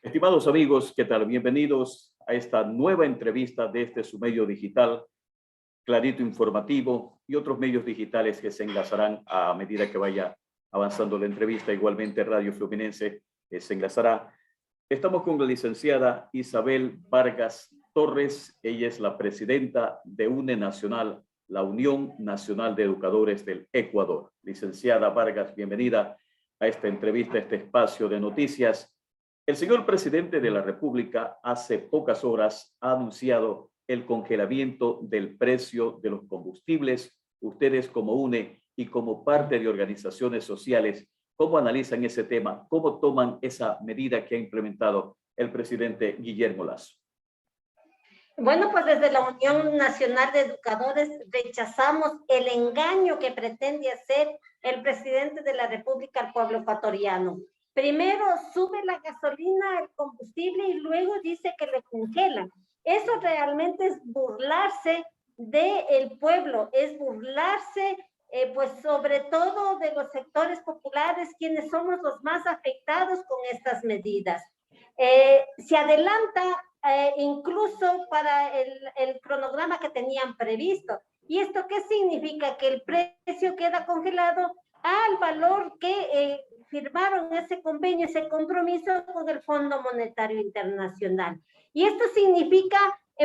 Estimados amigos, ¿qué tal? Bienvenidos a esta nueva entrevista de su medio digital, Clarito Informativo, y otros medios digitales que se enlazarán a medida que vaya avanzando la entrevista. Igualmente Radio Fluminense se enlazará. Estamos con la licenciada Isabel Vargas Torres. Ella es la presidenta de UNE Nacional, la Unión Nacional de Educadores del Ecuador. Licenciada Vargas, bienvenida a esta entrevista, a este espacio de noticias. El señor presidente de la República hace pocas horas ha anunciado el congelamiento del precio de los combustibles. Ustedes como UNE y como parte de organizaciones sociales, ¿cómo analizan ese tema? ¿Cómo toman esa medida que ha implementado el presidente Guillermo Lasso? Bueno, pues desde la Unión Nacional de Educadores rechazamos el engaño que pretende hacer el presidente de la República al pueblo ecuatoriano. Primero sube la gasolina, el combustible, y luego dice que le congelan. Eso realmente es burlarse del pueblo, es burlarse pues sobre todo de los sectores populares, quienes somos los más afectados con estas medidas. Se adelanta incluso para el cronograma que tenían previsto. ¿Y esto qué significa? Que el precio queda congelado al valor que firmaron ese convenio, ese compromiso con el Fondo Monetario Internacional. Y esto significa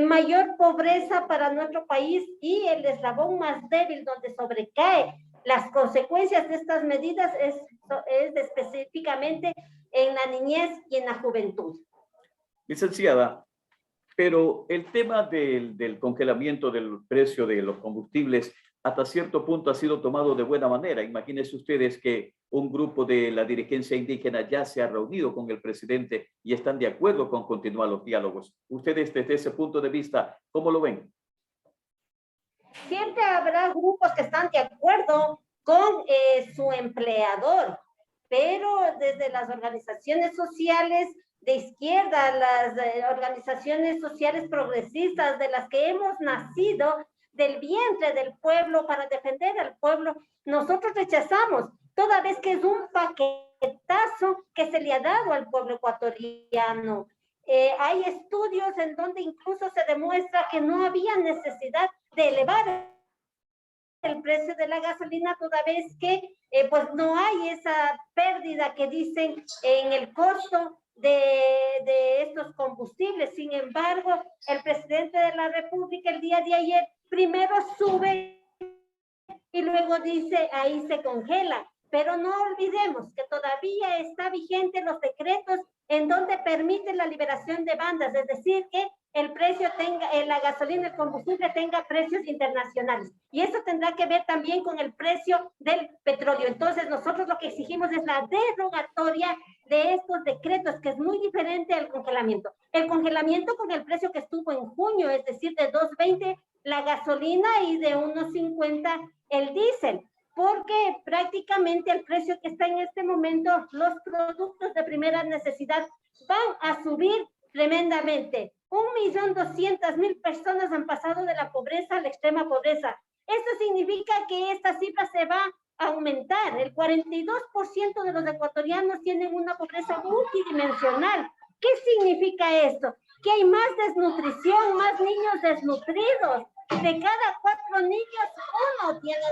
mayor pobreza para nuestro país y el eslabón más débil donde sobrecae las consecuencias de estas medidas es específicamente en la niñez y en la juventud. Licenciada, pero el tema del congelamiento del precio de los combustibles hasta cierto punto ha sido tomado de buena manera. Imagínense ustedes que un grupo de la dirigencia indígena ya se ha reunido con el presidente y están de acuerdo con continuar los diálogos. Ustedes desde ese punto de vista, ¿cómo lo ven? Siempre habrá grupos que están de acuerdo con su empleador, pero desde las organizaciones sociales de izquierda, las organizaciones sociales progresistas de las que hemos nacido del vientre del pueblo para defender al pueblo, nosotros rechazamos, toda vez que es un paquetazo que se le ha dado al pueblo ecuatoriano. Hay estudios en donde incluso se demuestra que no había necesidad de elevar el precio de la gasolina, toda vez que pues no hay esa pérdida que dicen en el costo de estos combustibles. Sin embargo, el presidente de la República el día de ayer primero sube y luego dice ahí se congela. Pero no olvidemos que todavía está vigente los decretos en donde permite la liberación de bandas, es decir, que el precio tenga, la gasolina, el combustible tenga precios internacionales. Y eso tendrá que ver también con el precio del petróleo. Entonces, nosotros lo que exigimos es la derogatoria de estos decretos, que es muy diferente al congelamiento. El congelamiento con el precio que estuvo en junio, es decir, de 2.20 la gasolina y de 1.50 el diésel, porque prácticamente el precio que está en este momento, los productos de primera necesidad van a subir tremendamente. 1.200.000 personas han pasado de la pobreza a la extrema pobreza. Esto significa que esta cifra se va a aumentar. El 42% de los ecuatorianos tienen una pobreza multidimensional. ¿Qué significa esto? Que hay más desnutrición, más niños desnutridos. De cada 4 niños, 1 tiene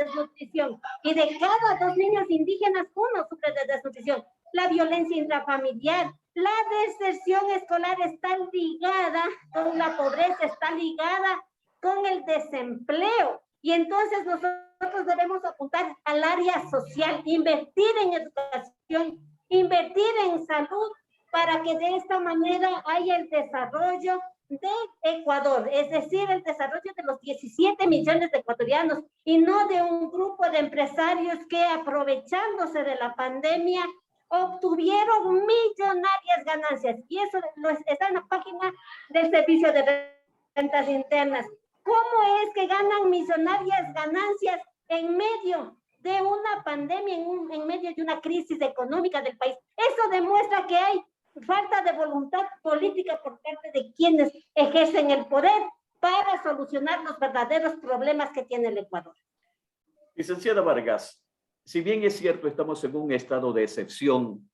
desnutrición, y de cada 2 niños indígenas, 1 sufre de desnutrición. La violencia intrafamiliar, la deserción escolar está ligada con la pobreza, está ligada con el desempleo, y entonces nosotros debemos apuntar al área social, invertir en educación, invertir en salud, para que de esta manera haya el desarrollo de Ecuador, es decir, el desarrollo de los 17 millones de ecuatorianos y no de un grupo de empresarios que, aprovechándose de la pandemia, obtuvieron millonarias ganancias. Y eso está en la página del Servicio de Rentas Internas. ¿Cómo es que ganan millonarias ganancias en medio de una pandemia, en medio de una crisis económica del país? Eso demuestra que hay falta de voluntad política por parte de quienes ejercen el poder para solucionar los verdaderos problemas que tiene el Ecuador. Licenciada Vargas, si bien es cierto, estamos en un estado de excepción,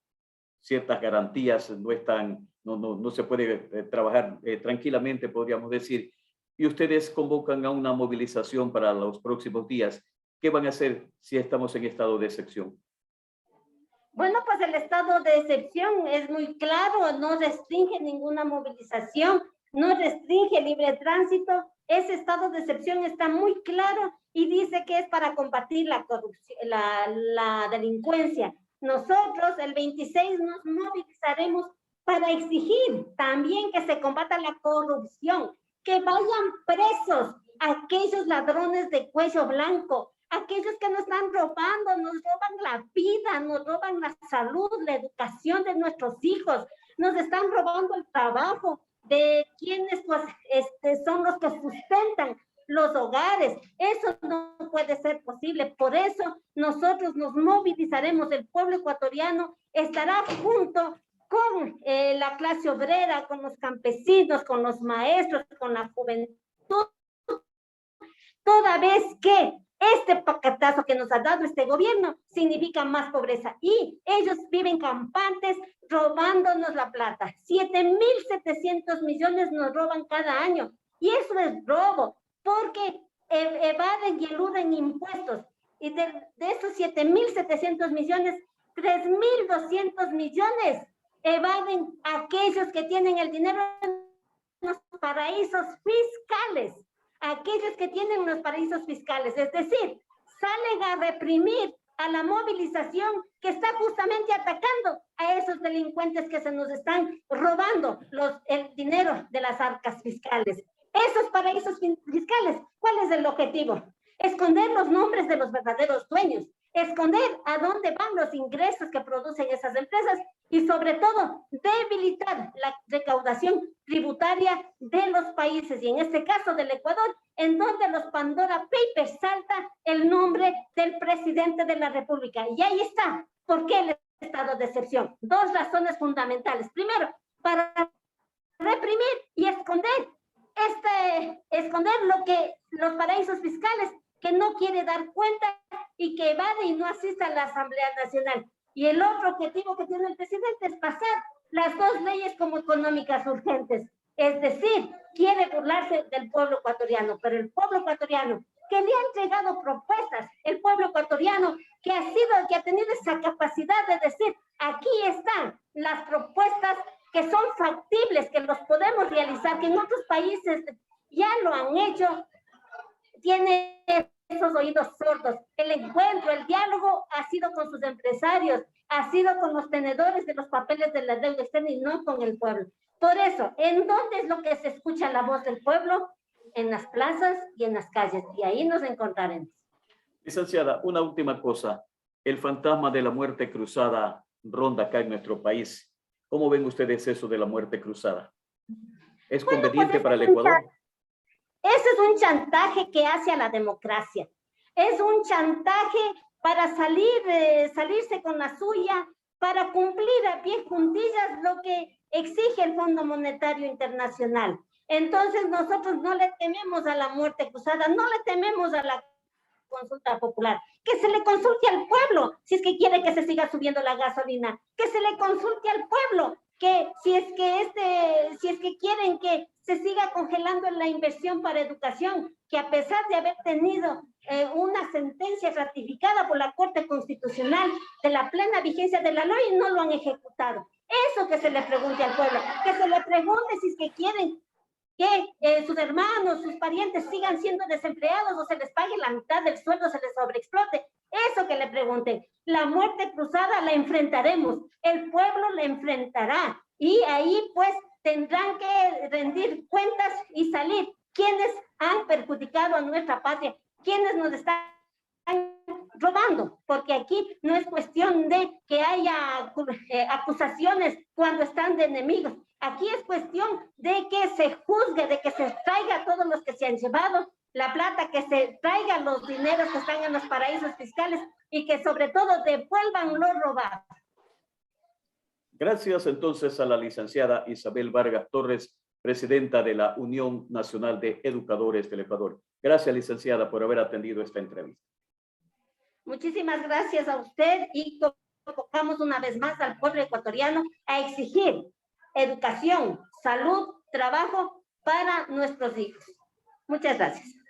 ciertas garantías no están, no se puede trabajar tranquilamente, podríamos decir, y ustedes convocan a una movilización para los próximos días. ¿Qué van a hacer si estamos en estado de excepción? Bueno, pues el estado de excepción es muy claro, no restringe ninguna movilización, no restringe libre tránsito. Ese estado de excepción está muy claro y dice que es para combatir la corrupción, la delincuencia. Nosotros el 26 nos movilizaremos para exigir también que se combata la corrupción, que vayan presos aquellos ladrones de cuello blanco, aquellos que nos están robando, nos roban la vida, nos roban la salud, la educación de nuestros hijos, nos están robando el trabajo de quienes pues, son los que sustentan los hogares. Eso no puede ser posible. Por eso nosotros nos movilizaremos. El pueblo ecuatoriano estará junto con la clase obrera, con los campesinos, con los maestros, con la juventud, toda vez que este paquetazo que nos ha dado este gobierno significa más pobreza y ellos viven campantes robándonos la plata. 7.700 millones nos roban cada año y eso es robo porque evaden y eluden impuestos y de esos 7.700 millones, 3.200 millones evaden aquellos que tienen el dinero en los paraísos fiscales. Aquellos que tienen los paraísos fiscales, es decir, salen a reprimir a la movilización que está justamente atacando a esos delincuentes que se nos están robando el dinero de las arcas fiscales. Esos paraísos fiscales, ¿cuál es el objetivo? Esconder los nombres de los verdaderos dueños, esconder a dónde van los ingresos que producen esas empresas y sobre todo debilitar la recaudación tributaria de los países y en este caso del Ecuador, en donde los Pandora Papers salta el nombre del presidente de la República. Y ahí está. ¿Por qué el estado de excepción? Dos razones fundamentales. Primero, para reprimir y esconder lo que los paraísos fiscales que no quiere dar cuenta y que evade y no asiste a la Asamblea Nacional. Y el otro objetivo que tiene el presidente es pasar las dos leyes como económicas urgentes. Es decir, quiere burlarse del pueblo ecuatoriano, pero el pueblo ecuatoriano que le ha entregado propuestas, el pueblo ecuatoriano que ha tenido esa capacidad de decir, aquí están las propuestas que son factibles, que los podemos realizar, que en otros países ya lo han hecho, tiene esos oídos sordos. El encuentro, el diálogo ha sido con sus empresarios, ha sido con los tenedores de los papeles de la deuda externa y no con el pueblo. Por eso, ¿en dónde es lo que se escucha la voz del pueblo? En las plazas y en las calles, y ahí nos encontraremos. Licenciada, una última cosa. El fantasma de la muerte cruzada ronda acá en nuestro país. ¿Cómo ven ustedes eso de la muerte cruzada? ¿Es conveniente para el Ecuador? Ese es un chantaje que hace a la democracia. Es un chantaje para salirse con la suya, para cumplir a pie juntillas lo que exige el Fondo Monetario Internacional. Entonces nosotros no le tememos a la muerte cruzada, no le tememos a la consulta popular, que se le consulte al pueblo si es que quiere que se siga subiendo la gasolina, que se le consulte al pueblo que si es que quieren que se siga congelando la inversión para educación, que a pesar de haber tenido una sentencia ratificada por la Corte Constitucional de la plena vigencia de la ley, no lo han ejecutado. Eso que se le pregunte al pueblo, que se le pregunte si es que quieren que sus hermanos, sus parientes sigan siendo desempleados o se les pague la mitad del sueldo, se les sobreexplote. Eso que le pregunten. La muerte cruzada la enfrentaremos, el pueblo la enfrentará y ahí pues tendrán que rendir cuentas y salir quienes han perjudicado a nuestra patria, quienes nos están robando, porque aquí no es cuestión de que haya acusaciones cuando están de enemigos. Aquí es cuestión de que se juzgue, de que se traiga a todos los que se han llevado la plata, que se traigan los dineros que están en los paraísos fiscales y que sobre todo devuelvan lo robado. Gracias entonces a la licenciada Isabel Vargas Torres, presidenta de la Unión Nacional de Educadores del Ecuador. Gracias, licenciada, por haber atendido esta entrevista. Muchísimas gracias a usted y convocamos una vez más al pueblo ecuatoriano a exigir educación, salud, trabajo para nuestros hijos. Muchas gracias.